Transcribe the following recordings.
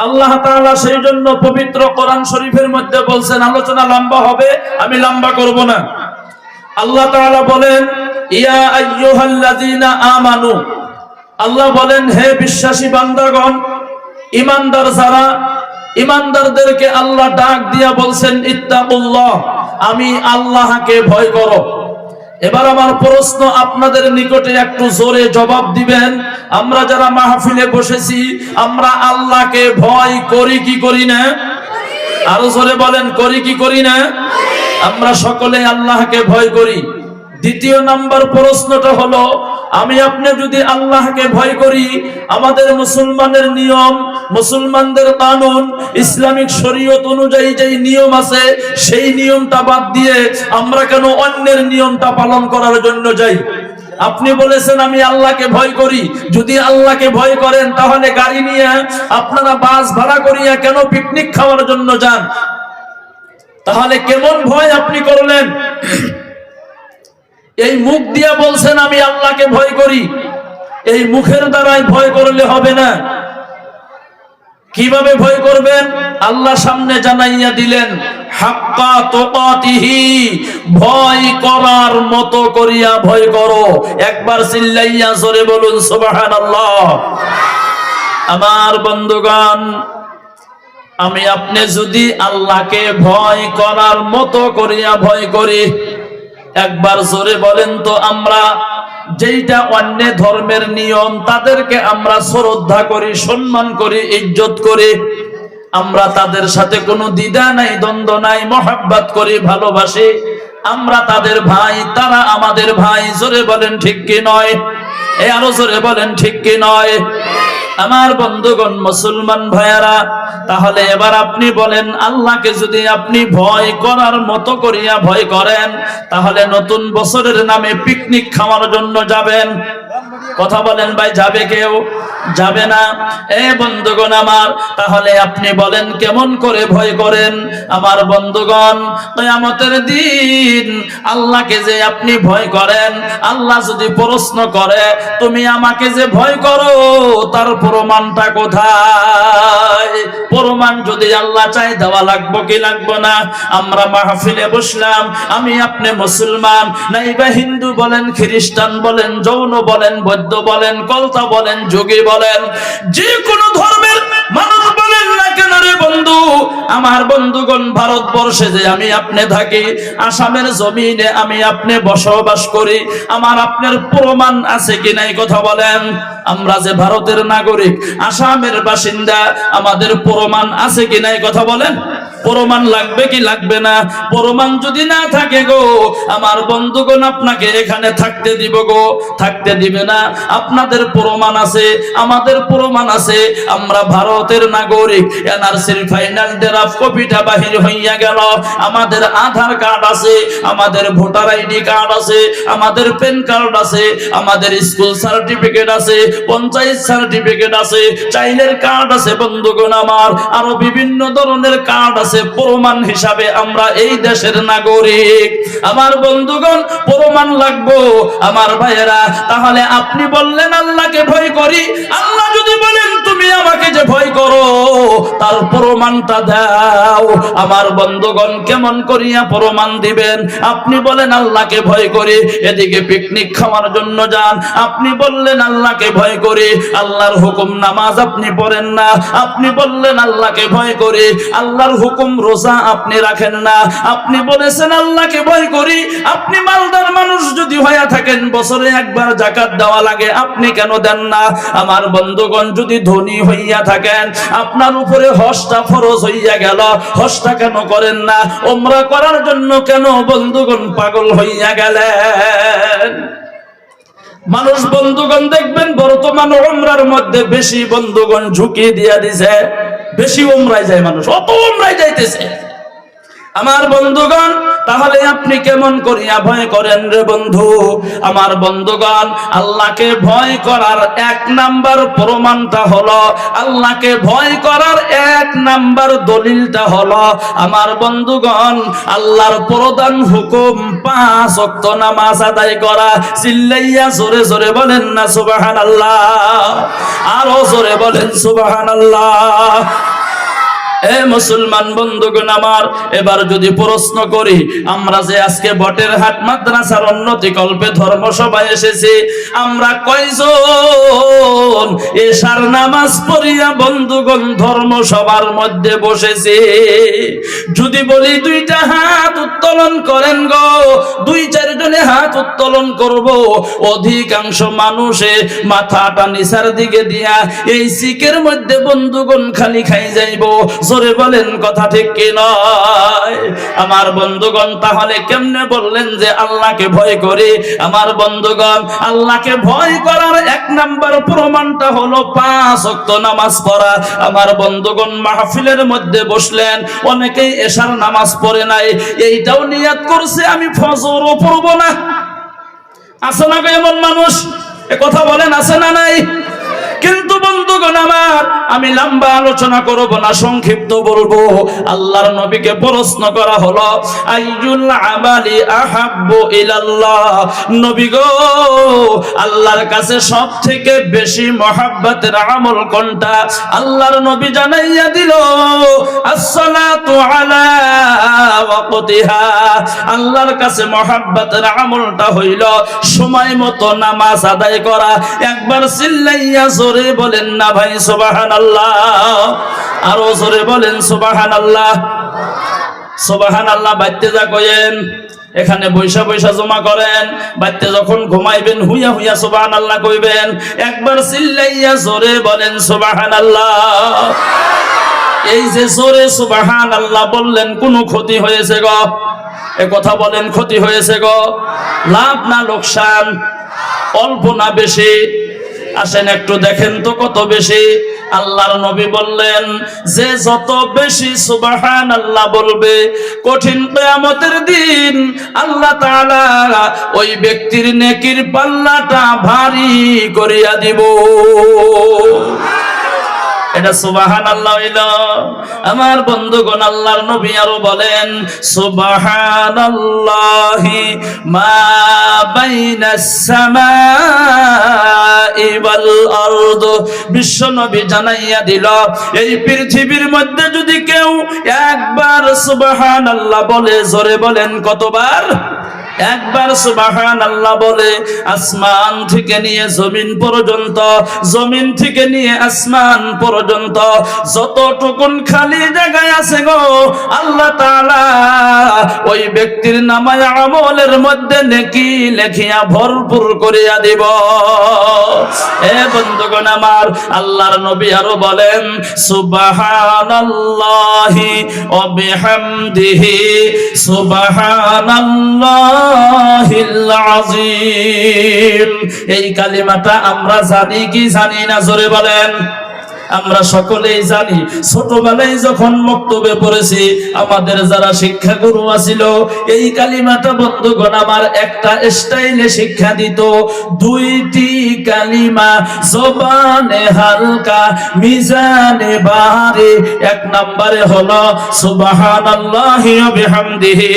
আল্লাহ তাআলা সেই জন্য পবিত্র কোরআন শরীফের মধ্যে বলছেন, আলোচনা লম্বা হবে, আমি লম্বা করব না। আল্লাহ তাআলা বলেন, ইয়া আইয়ুহাল্লাযীনা আমানু, আল্লাহ বলেন হে বিশ্বাসী বান্দাগণ, ঈমানদার যারা, ঈমানদারদেরকে আল্লাহ ডাক দিয়া বলছেন ইত্তাকুল্লাহ, আমি আল্লাহকে ভয় করো। এবার আমার প্রশ্ন আপনাদের নিকটে, একটু জোরে জবাব দিবেন। আমরা যারা মাহফিলে বসেছি, আমরা আল্লাহকে ভয় করি কি করি না? আরো জোরে বলেন, করি কি করি না? আমরা সকলে আল্লাহকে ভয় করি। দ্বিতীয় নাম্বার প্রশ্নটা হলো, আমি আপনি যদি আল্লাহকে ভয় করি, আমাদের মুসলমানের নিয়ম, মুসলমানদের কানুন, ইসলামিক শরীয়ত অনুযায়ী যেই নিয়ম আছে, সেই নিয়মটা বাদ দিয়ে আমরা কেন অন্যের নিয়মটা পালন করার জন্য যাই? আপনি বলেছেন আমি আল্লাহকে ভয় করি, যদি আল্লাহকে ভয় করেন তাহলে গাড়ি নিয়ে আপনারা বাস ভাড়া করিয়া কেন পিকনিক খাওয়ার জন্য যান? তাহলে কেমন ভয় আপনি করলেন? এই মুখ দিয়া বলছেন আমি আল্লাহকে ভয় করি, এই মুখের দ্বারাই ভয় করলে হবে না। কিভাবে ভয় করবেন? আল্লাহ সামনে জানাইয়া দিলেন, হাক্কা তুকাতিহি, ভয় করার মতো করিয়া ভয় করো। একবার চিল্লাইয়া জোরে বলুন সুবহানাল্লাহ। আমার বন্ধুগণ, আমি আপনি যদি আল্লাহকে ভয় করার মতো করিয়া ভয় করি, একবার জোরে বলেন তো, আমরা যেইটা অন্য ধর্মের নিয়ম তাদেরকে আমরা শ্রদ্ধা করি, সম্মান করি, ইজ্জত করি, আমরা তাদের সাথে কোনো দ্বিধা নাই, দ্বন্দ্ব নাই, মহব্বত করি, ভালোবাসি, আমরা তাদের ভাই, তারা আমাদের ভাই। জোরে বলেন ঠিক কি নয়? আরো জোরে বলেন ঠিক কি নয়? আমার বন্ধুগণ, মুসলমান ভাইয়ারা, তাহলে এবার আপনি বলেন, আল্লাহকে যদি আপনি ভয় করার মতো করিয়া ভয় করেন, তাহলে নতুন বছরের নামে পিকনিক খাওয়ার জন্য যাবেন? কথা বলেন ভাই, যাবে কেউ? যাবে না। বন্ধুগণ আমার, তাহলে আপনি বলেন কেমন করে ভয় করেন? আমার বন্ধুগণ, কিয়ামতের দিন আল্লাহকে যে আপনি ভয় করেন, আল্লাহ যদি প্রশ্ন করে তুমি আমাকে যে ভয় করো, তার প্রমাণটা কোথায়? প্রমাণ যদি আল্লাহ চাই, দেওয়া লাগবে কি লাগবে না? আমরা মাহফিলে বসলাম, আমি আপনি মুসলমান, নাইবা হিন্দু বলেন, খ্রিস্টান বলেন, জৈন বলেন, বৌদ্ধ বলেন, কলতা বলেন, যোগী বলেন, যে কোনো ধর্মের মানুষ বলেন না কেন রে বন্ধু, আমার বন্ধুগণ, ভারতবর্ষে যে আমি আপনি থাকি, আসামের জমিনে আমি আপনি বসবাস করি, আমার আপনার প্রমাণ আছে কি নাই? কথা বলেন। আমরা যে ভারতের নাগরিক, আসামের বাসিন্দা, আমাদের প্রমাণ আছে কি নাই? কথা বলেন। প্রমাণ লাগবে কি লাগবে না? প্রমাণ যদি না থাকে গো, আমার বন্ধুগণ, আপনাকে এখানে থাকতে দিব গো? থাকতে দিবে না। আপনাদের প্রমাণ আছে, আমাদের প্রমাণ আছে, আমরা ভারতের নাগরিক। এনআরসির ফাইনাল ড্রাফট কপিটা বাহির হইয়া গেল, আমাদের আধার কার্ড আছে, আমাদের ভোটার আইডি কার্ড আছে, আমাদের প্যান কার্ড আছে, আমাদের স্কুল সার্টিফিকেট আছে, পঞ্চায়েত সার্টিফিকেট আছে, চাইল্ডের কার্ড আছে, বন্ধুগণ আমার, আরো বিভিন্ন ধরনের কার্ড আছে। প্রমাণ হিসাবে আমরা এই দেশের নাগরিক। আমার বন্ধুগণ, প্রমাণ লাগবো আমার ভাইয়েরা। তাহলে আপনি বললেন আল্লাহকে ভয় করি, আল্লাহ যদি বলেন তুমি আমাকে যে ভয় করো, তার প্রমাণটা দাও। আমার বন্ধুগণ, কেমন করিয়া প্রমাণ দিবেন? আপনি বলেন আল্লাহকে ভয় করি, এদিকে পিকনিক খাওয়ার জন্য যান। আপনি বললেন আল্লাহকে ভয় করি, আল্লাহর হুকুম নামাজ আপনি পড়েন না। আপনি বললেন আল্লাহকে ভয় করি, আল্লাহর হুকুম রোজা আপনি রাখেন না। আপনি বলেছেন আল্লাহকে ভয় করি, আপনি মালদার মানুষ যদি হয়ে থাকেন, বছরে একবার যাকাত দেওয়া লাগে, আপনি কেন দেন না? আমার বন্ধুগণ, যদি ধনী হইয়া থাকেন, আপনার উপরে হজটা ফরজ হইয়া গেল, হজটা কেন করেন না? উমরা করার জন্য কেন বন্ধুগণ পাগল হইয়া গেলেন? মানুষ বন্ধুগণ দেখবেন বর্তমান উমরার মধ্যে বেশি বন্ধুগণ ঝুঁকি দিয়া দিছে, বেশি উমরায় যায় মানুষ, অত উমরায় যাইতেছে। আমার বন্ধুগণ, তাহলে আপনি কেমন করিয়া ভয় করেন রে বন্ধু? আমার বন্ধুগণ, আল্লাহকে ভয় করার এক নাম্বার প্রমাণটা হলো, আল্লাহকে ভয় করার এক নাম্বার দলিলটা হলো, আমার বন্ধুগণ, আল্লাহর প্রধান হুকুম 5 ওয়াক্ত নামাজ আদায় করা। চিল্লাইয়া জোরে জোরে বলেন না সুবহানাল্লাহ? আরো জোরে বলেন সুবহানাল্লাহ। এ মুসলমান বন্ধুগণ আমার, এবার যদি প্রশ্ন করি, আমরা যে আজকে বটের হাট মাদ্রাসার উন্নতি কল্পে ধর্মসভায় এসেছি, আমরা কয়জন এশার নামাজ পড়িয়া বন্ধুগণ ধর্মসভার মধ্যে বসেছি? যদি বলি দুইটা হাত উত্তোলন করেন গো, 2-4 জনে হাত উত্তোলন করব, অধিকাংশ মানুষে মাথাটা নিচার দিকে দিয়া এই সিকের মধ্যে বন্ধুগণ খালি খাই যাইব। জোরে বলেন কথা ঠিক কি নয়? আমার বন্ধুগণ, তাহলে কেমনে বললেন যে আল্লাহকে ভয় করি? আমার বন্ধুগণ, আল্লাহকে ভয় করার 1 নাম্বার প্রমাণটা হলো 5 ওয়াক্ত নামাজ পড়া। আমার বন্ধুগণ, মাহফিলের মধ্যে বসলেন, অনেকেই এশার নামাজ পড়ে নাই, এইটাও নিয়াত করছে আমি ফজরও পড়ব না। আছে না এমন মানুষ? এ কথা বলেন, আছে না নাই? কিন্তু বন্ধুগণ আমার, আমি লম্বা আলোচনা করব না, সংক্ষিপ্ত বলবো। আল্লাহর নবীকে প্রশ্ন করা হলো, আইয়ুল আমালি আহাব্বু ইলাল্লাহ, নবী গো, আল্লাহর কাছে সবথেকে বেশি মহব্বতের আমল কোনটা? আল্লাহর নবী জানাইয়া দিল, আসসালাতু আলা ওয়াক্তিহা, আল্লাহর কাছে মহব্বতের আমলটা হইল সময় মতো নামাজ আদায় করা। একবার চিল্লাইয়া জোরে বলেন না ভাই সুবহানাল্লাহ, আরো জোরে বলেন সুবহানাল্লাহ। সুবহানাল্লাহ বাইতে যা কইেন, এখানে বৈশা বৈশা জমা করেন, বাইতে যখন ঘুমাইবেন হুইয়া হুইয়া সুবহানাল্লাহ কইবেন। একবার চিল্লাইয়া জোরে বলেন সুবহানাল্লাহ। এই যে জোরে সুবহানাল্লাহ বললেন, কোনো ক্ষতি হয়েছে গো? এ কথা বলেন, ক্ষতি হয়েছে গো? লাভ না লোকসান? অল্প না বেশি? আসেন একটু দেখেন তো কত বেশি। আল্লাহর নবী বললেন, যে যত বেশি সুবহানাল্লাহ বলবে, কঠিন কিয়ামতের দিন আল্লাহ তাআলা ওই ব্যক্তির নেকির পাল্লাটা ভারী করিয়া দিব। এটা সুবহানাল্লাহ হইল। আমার বন্ধুগণ, আল্লাহর নবী আরো বলেন, সুবহানাল্লাহি মা বাইনাস সামাই ওয়াল আরদ, বিশ্ব নবী জানাইয়া দিল, এই পৃথিবীর মধ্যে যদি কেউ একবার সুবহানাল্লাহ বলে, জোরে বলেন কতবার? একবার সুবহানাল্লাহ বলে, আসমান থেকে নিয়ে জমিন পর্যন্ত, জমিন থেকে নিয়ে আসমান পর্যন্ত যতটুকুন খালি জায়গায় আছে গো, আল্লাহ তাআলা ওই ব্যক্তির নামায় আমলের মধ্যে নেকি লেখিয়া ভরপুর করিয়া দিব। এ বন্ধুগণ আমার, আল্লাহর নবী আরো বলেন, সুবহানাল্লাহি ওয়া বিহামদিহি সুবহানাল্লাহিল আযীম। এই কালিমাটা আমরা জানি কি জানি না? জোরে বলেন। আমরা সকলেই জানি, ছোটবেলায় যখন মক্তবে পড়েছি, আমাদের যারা শিক্ষাগুরু আছিল, এই কালিমাটা বন্ধুগণ আমার একটা স্টাইলে শিক্ষা দিত। 2টি কালিমা, জবানে হালকা মিজানে ভারী। 1 নম্বরে হলো সুবহানাল্লাহি ওয়া বিহামদিহি,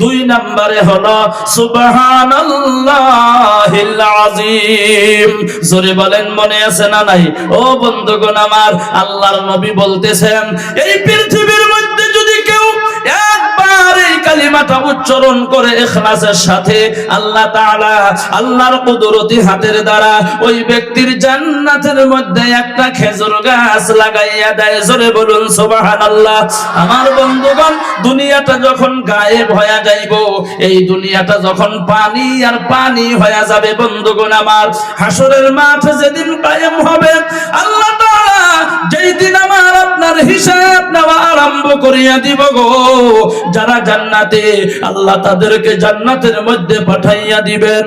2 নম্বরে হলো সুবহানাল্লাহিল আযীম। জোরে বলেন, মনে আছে না নাই? ও বন্ধুগণ আমার, আল্লাহর নবী বলতেছেন, এই পৃথিবীর মধ্যে যদি কেউ একবার এই কালিমাটা উচ্চারণ করে ইখলাসের সাথে, আল্লাহ তাআলা আল্লাহর কুদরতি হাতের দ্বারা ওই ব্যক্তির জান্নাতের মধ্যে একটা খেজুর গাছ লাগাইয়া দেয়। জোরে বলুন সুবহানাল্লাহ। আমার বন্ধুগণ, দুনিয়াটা যখন গায়েব হয়ে যাইব, এই দুনিয়াটা যখন পানি আর পানি হয়ে যাবে বন্ধুগণ আমার, হাসরের মাঠ যেদিন কায়েম হবে, আল্লাহ তাআলা যেই দিন আমার আপনার হিসাব নেওয়া আরম্ভ করিয়া দিব গো, যারা জান্নাতে, আল্লাহ তাদেরকে জান্নাতের মধ্যে পাঠাইয়া দিবেন।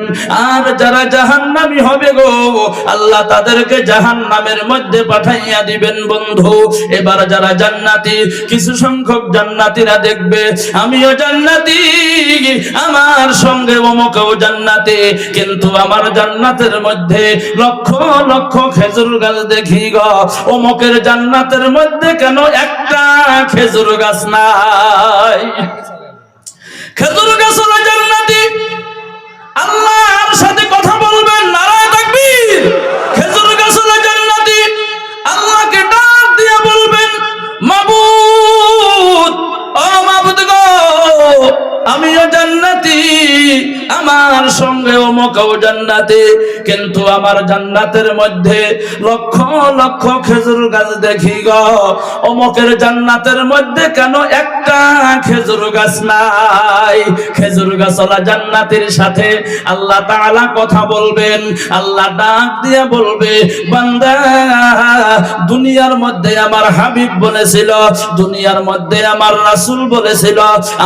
আর যারা জাহান্নামী হবে গো, আল্লাহ তাদেরকে জাহান্নামের মধ্যে পাঠাইয়া দিবেন। বন্ধু, এবার যারা জান্নাতি, কিছু সংখ্যক জান্নাতীরা দেখবে, আমিও জান্নাতি, আমার সঙ্গে অমুকও জান্নাতি, কিন্তু আমার জান্নাতের মধ্যে লক্ষ লক্ষ খেজুর গাছ দেখি গো, অমুকের জান্নাতের মধ্যে কেন একটা খেজুর গাছ নাই? খেজুর গাছ হলো জান্নাতি। আল্লাহর সাথে কথা বলবেন, নারায়ে তাকবীর। খেজুর গাছ হলো জান্নাতি। আল্লাহকে ডাক দিয়ে বলবেন, মাবুদ আমিও জান্নাতি, আমার সঙ্গে অমুকও জান্নাতি, কিন্তু আমার জান্নাতের মধ্যে লক্ষ লক্ষ খেজুর গাছ দেখি গো, অমুকের জান্নাতের মধ্যে কেন একটা খেজুর গাছ নাই? খেজুর গাছওয়ালা জান্নাতের সাথে আল্লাহ তাআলা কথা বলবেন। আল্লাহ ডাক দিয়ে বলবে, বান্দা, দুনিয়ার মধ্যে আমার হাবিব বলেছিল, দুনিয়ার মধ্যে আমার রাসূল বলেছিল,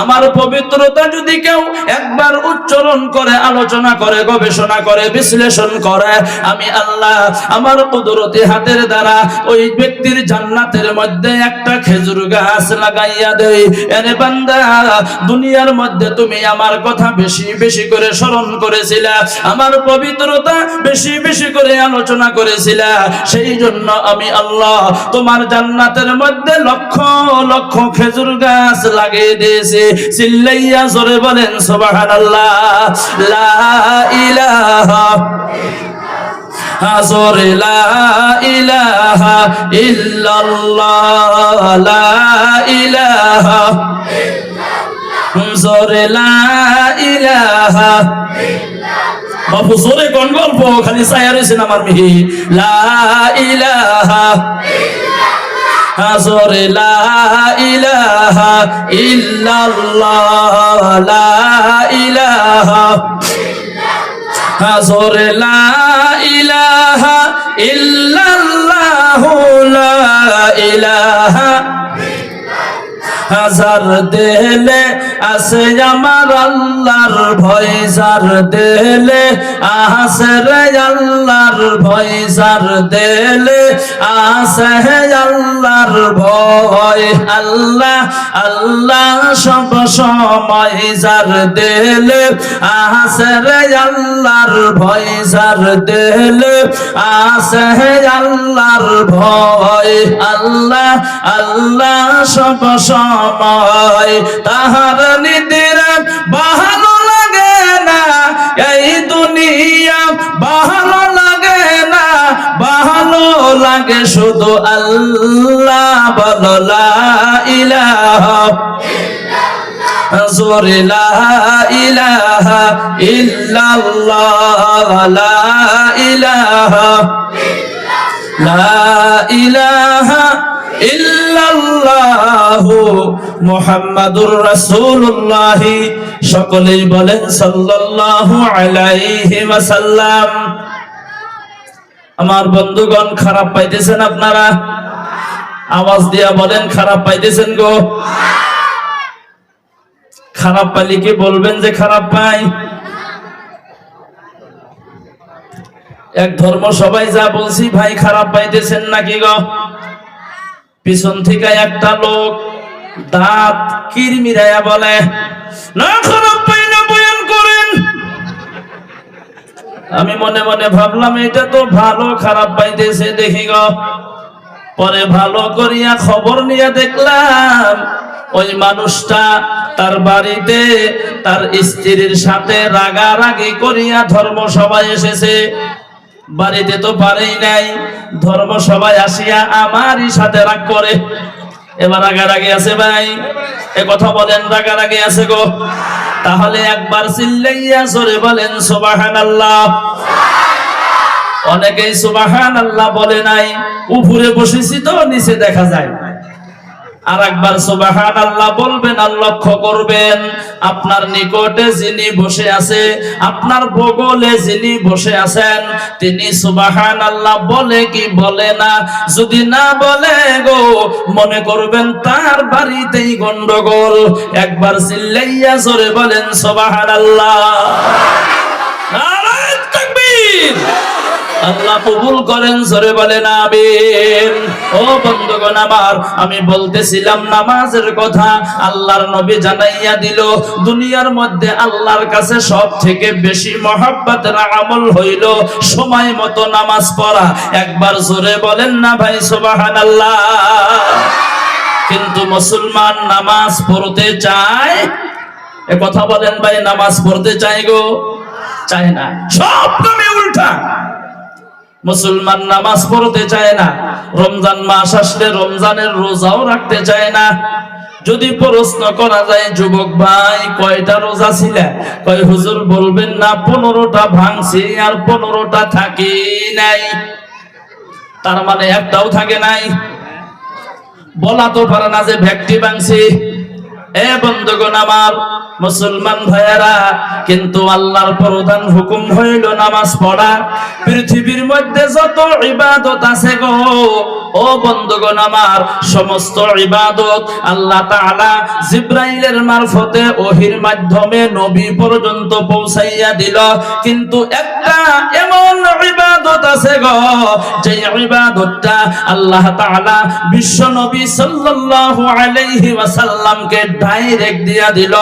আমার পবিত্রতা যদি কেউ একবার উচ্চারণ করে, আলোচনা করে, গবেষণা করে, বিশ্লেষণ করে, আমি আল্লাহ আমার কুদরতি হাতের দ্বারা ওই ব্যক্তির জান্নাতের মধ্যে একটা খেজুর গাছ লাগাইয়া দেই। এরে বান্দা, দুনিয়ার মধ্যে তুমি আমার কথা বেশি বেশি করে স্মরণ করেছিলা, আমার পবিত্রতা বেশি বেশি করে আলোচনা করেছিলা, সেই জন্য আমি আল্লাহ তোমার জান্নাতের মধ্যে লক্ষ লক্ষ খেজুর গাছ লাগিয়ে দিয়েছি। চিল্লাইয়া জোরে বলেন সুবহানাল্লাহ। লা ইলাহা জোরে লা ইলাহা ইল্লাল্লাহ, লা ইলাহা জোরে লা ইলাহা। বাবু জোরে কোন গল্প খালি চাইয়া রয়েছেন আমার মিহি। লা ইলাহা জোরে লা ইলাহা ইল্লাল্লাহ, লা ইলাহা জোরে লা ইলাহা ইল্লাল্লাহ, লা ইলাহা। হাজার দেলে আছে আমার আল্লাহর ভয়, যার দেলে আছে রে আল্লাহর ভয়, যার দেলে আছে আল্লাহর ভয়। আল্লাহ আল্লাহ সব সময়, যার দেলে আছে রে আল্লাহর ভয়, যার দেলে আছে আল্লাহর ভয়। আল্লাহ আল্লাহ সব সময়, তাহার নিদিরা ভালো লাগে না, এই দুনিয়া ভালো লাগে না, ভালো লাগে শুধু আল্লাহ। বলো লা ইলাহা জোরে লা ইলাহা ইল্লাল্লাহ, লা ইলাহা লা ইলাহা ইল্লাল্লাহু মুহাম্মাদুর রাসূলুল্লাহ। সকলেই বলেন সাল্লাল্লাহু আলাইহি ওয়াসাল্লাম। আমার বন্ধুগণ, খারাপ পাইতেছেন আপনারা? আওয়াজ দিয়া বলেন, খারাপ পাইতেছেন গো? খারাপ পাইলে কি বলবেন যে খারাপ পাই? এক ধর্ম সবাই যা বলছি ভাই খারাপ পাইতেছেন নাকি গো? পিছন থেকে একটা লোক দাঁত কিরমিরায়া বলে, না খারাপ পাই না, বয়ান করেন। আমি মনে মনে ভাবলাম এটা তো ভালো খারাপ পাইতেছে দেখি গো। পরে ভালো করিয়া খবর নিয়ে দেখলাম ওই মানুষটা তার বাড়িতে তার স্ত্রীর সাথে রাগারাগি করিয়া ধর্ম সভায় এসেছে। বাড়িতে তো পারেই নাই, ধর্ম সভায় আসিয়া আমারই সাথে রাগ করে। এবার রাগারাগি আছে ভাই? এ কথা বলেন, রাগারাগি আছে গো? তাহলে একবার চিল্লাইয়া জোরে বলেন সুবহানাল্লাহ। অনেকেই সুবহানাল্লাহ বলে নাই, উপরে বসেছি তো নিচে দেখা যায়। আর একবার সুবহানাল্লাহ বলবেন আর লক্ষ্য করবেন আপনার নিকটে যিনি বসে আছে, আপনার বগলে যিনি বসে আছেন, তিনি সুবহানাল্লাহ বলে কি বলে না? যদি না বলে গো, মনে করবেন তার বাড়িতেই গন্ডগোল। একবার চিল্লাইয়া জোরে বলেন সুবহানাল্লাহ। নারায়ে তাকবীর। আল্লাহ কবুল করেন, জোরে বলেন আমিন। ও বন্ধুগণ আমার, আমি বলতেছিলাম নামাজের কথা। আল্লাহর নবী জানাইয়া দিল, দুনিয়ার মধ্যে আল্লাহর কাছে সব থেকে বেশি মহব্বতের আমল হইল সময় মতো নামাজ পড়া। একবার জোরে বলেন না ভাই সুবহানাল্লাহ। কিন্তু মুসলমান নামাজ পড়তে চায়? এ কথা বলেন ভাই, নামাজ পড়তে চায় গো? চায় না। সব কামে উল্টা। মুসলমান নামাজ পড়তে চায় না, রমজান মাস আসলে রমজানের রোজাও রাখতে চায় না। যদি প্রশ্ন করা যায়, যুবক ভাই কয়টা রোজা ছিল? কয় হুজুর বলবেন না, 15টা ভাঙছি আর 15টা থাকি নাই। তার মানে একটাও থাকে নাই। বলা তো পারে না যে ব্যক্তি ভাঙছি। এ বন্ধুগণ আমার, মুসলমান ভাইয়েরা, কিন্তু আল্লাহর প্রধান হুকুম হইল নামাজ পড়া। পৃথিবীর মধ্যে যত ইবাদত আছে গো, ও বন্ধুগণ আমার, সমস্ত ইবাদত আল্লাহ তাআলা জিবরাইলের মারফতে ওহীর মাধ্যমে নবী পর্যন্ত পৌঁছাইয়া দিল। কিন্তু একটা এমন ইবাদত আছে গো, যে ইবাদতটা আল্লাহ তাআলা বিশ্ব নবী সাল্লাল্লাহু আলাইহি ওয়াসাল্লামকে ডাইরেক্ট দিয়া দিল।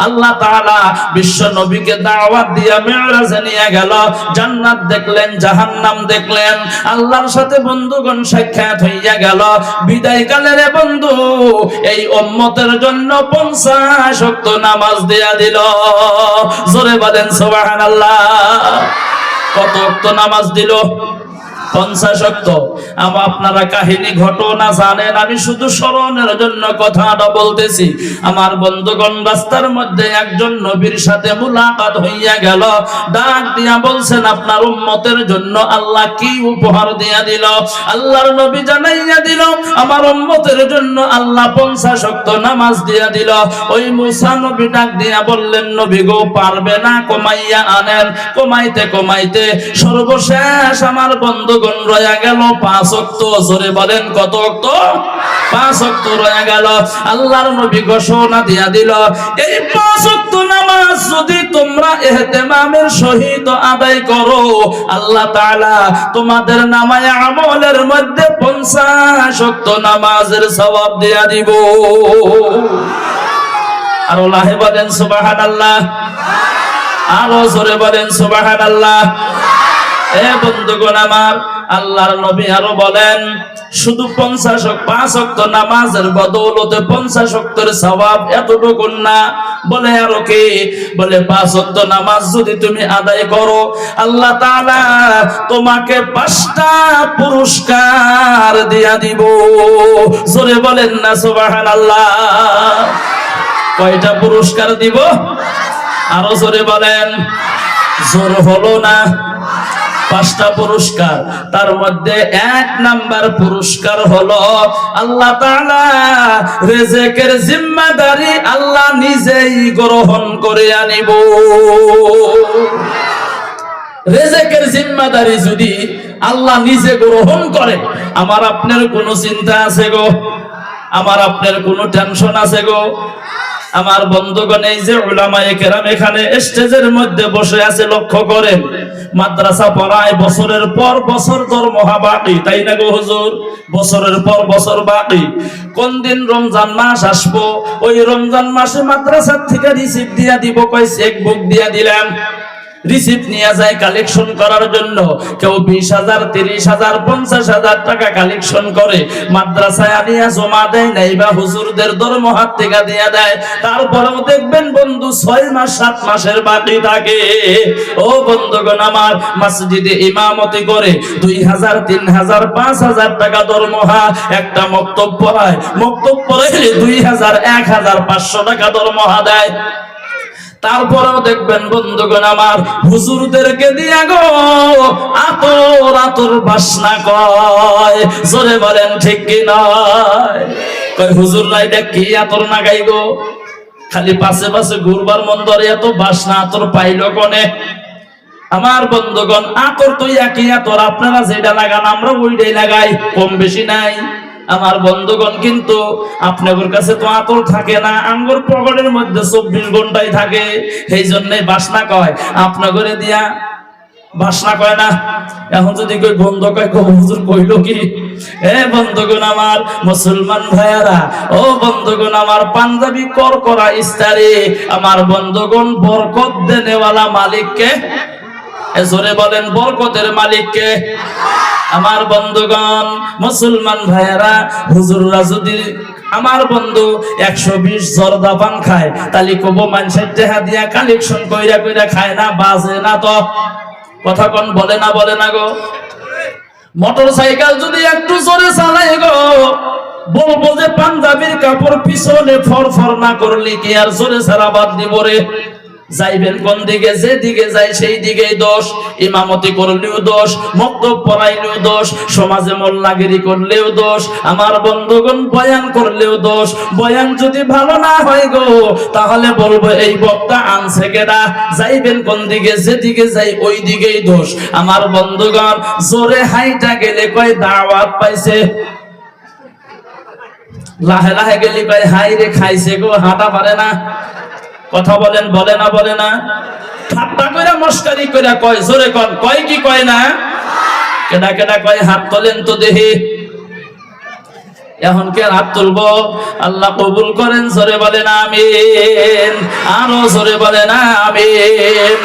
আল্লাহ তাআলা বিশ্ব নবীকে দাওয়াত দিয়া মিরাজে নিয়ে গেল। জান্নাত দেখলেন, জাহান্নাম দেখলেন, আল্লাহর সাথে বন্ধুগণ সাক্ষাৎ হইয়া গেল। বিদায় কালের বন্ধু এই উম্মতের জন্য 50 ওয়াক্ত নামাজ দিয়া দিল। জোরে বলেন সুবহানাল্লাহ। কত ওয়াক্ত নামাজ দিল? 50 ওয়াক্ত। আপনারা কাহিনী ঘটনা জানেন, আমি শুধু স্মরণের জন্য কথাটা বলতেছি। আমার বন্ধুগণ, রাস্তার মধ্যে একজন নবীর সাথে মুলাকাত হইয়া গেল। ডাক দিয়া বলছেন, আপনার উম্মতের জন্য আল্লাহ কি উপহার দিয়া দিল? আল্লাহর নবী জানাইয়া দিল, আমার উম্মতের জন্য আল্লাহ 50 ওয়াক্ত নামাজ দিয়া দিল। ওই মুসা নবী ডাক দিয়া বললেন, নবী গো, পারবে না, কমাইয়া আনেন। কমাইতে কমাইতে সর্বশেষ আমার বন্ধুগণ রয়া গেল 5 ওয়াক্ত। জোরে বলেন কত ওয়াক্ত? 5 ওয়াক্ত রয়া গেল। আল্লাহর নবী ঘোষণা দিয়া দিল, এই 5 ওয়াক্ত নামাজ যদি তোমরা ইহতিমামের সহিত আদায় করো, আল্লাহ তাআলা তোমাদের নামায়ে আমলের মধ্যে 50 ওয়াক্ত নামাজের সওয়াব দিয়া দিব। আর আল্লাহ বলেন সুবহানাল্লাহ। আরো জোরে বলেন সুবহানাল্লাহ। এ বন্ধুগণ আমার, আল্লাহর নবী আরো বলেন, শুধু 5 ওয়াক্ত নামাজের বদৌলতে 50 ওয়াক্তের সওয়াব এতটুকু না, বলে আরো কি? বলে 5 ওয়াক্ত নামাজ যদি তুমি আদায় করো, আল্লাহ তাআলা তোমাকে 5টা পুরস্কার দিয়া দিব। জোরে বলেন না সুবহানাল্লাহ। কয়টা পুরস্কার দিব? আরো জোরে বলেন। জোর হলো না? 5টা পুরস্কার। তার মধ্যে 1 নাম্বার পুরস্কার হলো, আল্লাহ তাআলা রিজিকের জিম্মাদারি আল্লাহ নিজেই গ্রহণ করে আনিব। রিজিকের জিম্মাদারি যদি আল্লাহ নিজে গ্রহণ করে, আমার আপনার কোনো চিন্তা আছে গো? আমার আপনার কোনো টেনশন আছে গো? আমার বন্ধুগণ, এই যে উলামায়ে কেরাম এখানে স্টেজের মধ্যে বসে আছে, লক্ষ্য করেন, মাদ্রাসা পড়ায় বছরের পর বছর দরমহা বাকি, তাই না গো হুজুর? বছরের পর বছর বাকি। কোন দিন রমজান মাস আসবো, ওই রমজান মাসে মাদ্রাসার থেকে রিসিপ্ট দিয়া দিব, কয় চেক বুক দিয়া দিলাম। রিসিপ্ট নিয়ে যায় কালেকশন করার জন্য। কেউ 20,000, 30,000, 50,000 টাকা কালেকশন করে মাদ্রাসায় আনিয়া জমা দেয়, নাইবা হুজুরদের দরমহার থেকে দিয়ে দেয়। তারপরেও দেখবেন বন্ধু 6 মাস 7 মাসের বাকি থাকে। ও বন্ধুগণ আমার, মসজিদে ইমামতি করে 2,000, 3,000, 5,000 টাকা দরমহা। একটা মক্তব পড়ায়, মক্তব পড়াইলে 2,000, 1,500 টাকা দরমহা দেয়। তারপরেও দেখবেন বন্ধুগণ আমার, হুজুরদেরকে দিয়া গো আতর আতর বাসনা কয়। জোরে বলেন ঠিক কি নয়? কয় হুজুররা এটা কি আতর না গাই গো? খালি পাশে পাশে ঘুরবার মন ধরে, এত বাসনা আতর পাইলো কোনে? আমার বন্ধুগণ, আতর তো একই আতর, আপনারা যেটা লাগান আমরা ওইটাই লাগাই, কম বেশি নাই। আমার বন্ধুগণ, কিন্তু আপনাদের কাছে তো আতর থাকে না, আঙ্গুর পকেটের মধ্যে 24 ঘন্টাই থাকে। এই জন্যই বাসনা কয়। আপনাদের দিয়া বাসনা কয় না। এখন যদি কই গন্ধ কয়, হুজুর কইল কি? এ বন্ধুগণ আমার, মুসলমান ভাইয়ারা, ও বন্ধুগণ আমার, পাঞ্জাবি করকরা ইস্তারি, আমার বন্ধুগণ, বরকত দেনেওয়ালা মালিককে। জোরে বলেন, বরকতের মালিককে। আমার বন্ধুগণ, মুসলমান ভাইয়েরা, হুজুররা যদি আমার বন্ধু 120 জর্দা পান খায়, তাহলে কব মানুষের টাকা দিয়া কালেকশন কইরা কইরা খায় না, বাজে না? তো কথা কোন বলে না, বলে না গো? মোটরসাইকেল যদি একটু জোরে চালাই গো, বলবো যে পাঞ্জাবির কাপড় পিছনে ফরফর না করলে কি আর জোরে ছাড়া বাদ দিব রে? যাইবেন কোন দিকে? যেদিকে যাই সেই দিকেই দোষ। ইমামতি করলেও দোষ, মক্তব পড়াইলেও দোষ, সমাজে মোল্লাগিরি করলেও দোষ, আমার বন্ধুগণ বয়ান করলেও দোষ। বয়ান যদি ভালো না হয় গো, তাহলে বলবো এই বক্তা আনছে কেডা? যাইবেন কোন দিকে? যেদিকে যাই ওই দিকেই দোষ। আমার বন্ধুগণ, জোরে হাইটা গেলে কয় দাওয়াত পাইছে, লাহে লাহে গেলে কয় হাই রে খাইছে গো, হাঁটা পারে না। কথা বলেন, বলে না? বলে না? ঠাট্টা কইরা মস্কারি কইরা কয়, জোরে কন, কয় কি কয় না? কেডা কেডা কয়? হাত তোলেন তো দেখি। এখন কে হাত তুলবো? আল্লাহ কবুল করেন। জোরে বলেন আমিন, আরো জোরে বলেন আমিন।